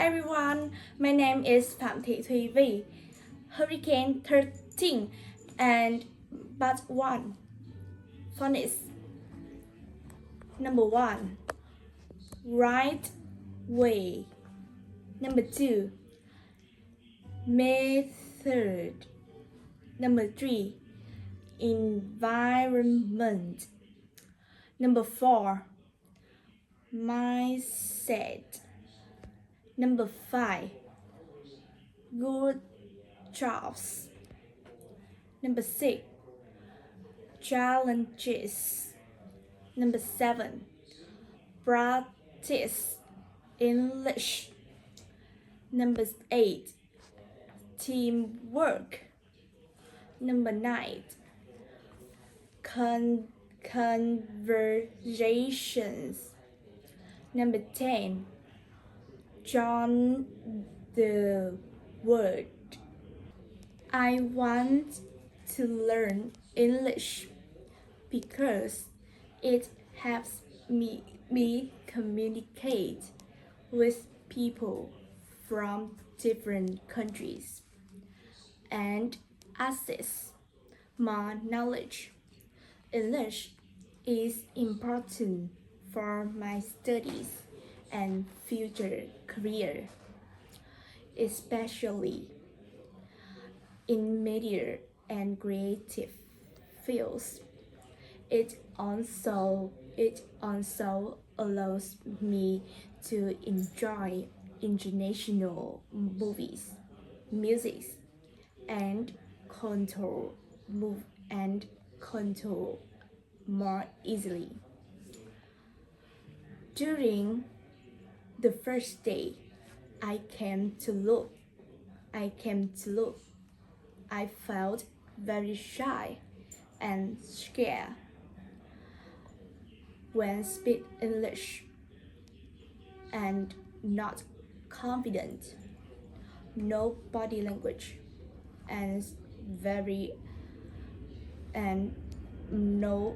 everyone, my name is Phạm Thuỳ, Hurricane 13 and but 1. Phonics. Number 1. Right way. Number 2. Method. Number 3. Environment. Number 4. Mindset. Number 5. Good jobs. Number 6. Challenges. Number 7. Practice English. Number 8. Teamwork. Number 9. Conversations. Number 10. Join the word. I want to learn English because it helps me communicate with people from different countries and access more knowledge. English is important for my studies and future career, especially in media and creative fields. It also allows me to enjoy international movies, music, and control more easily. During the first day I came to look, I felt very shy and scared when speak English and not confident, no body language and no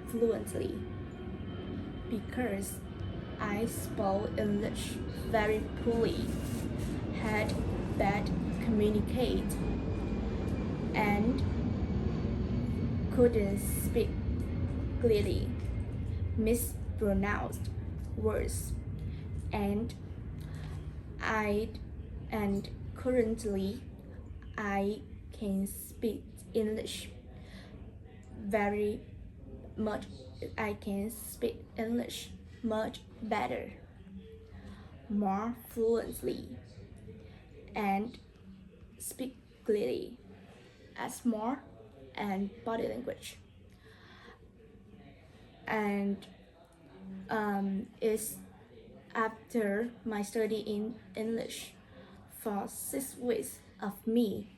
fluently, because I spoke English very poorly, had bad communicate, and couldn't speak clearly, mispronounced words, and currently I can speak English very much. I can speak English much better, more fluently, and speak clearly as more and body language. And it's after my study in English for 6 weeks of me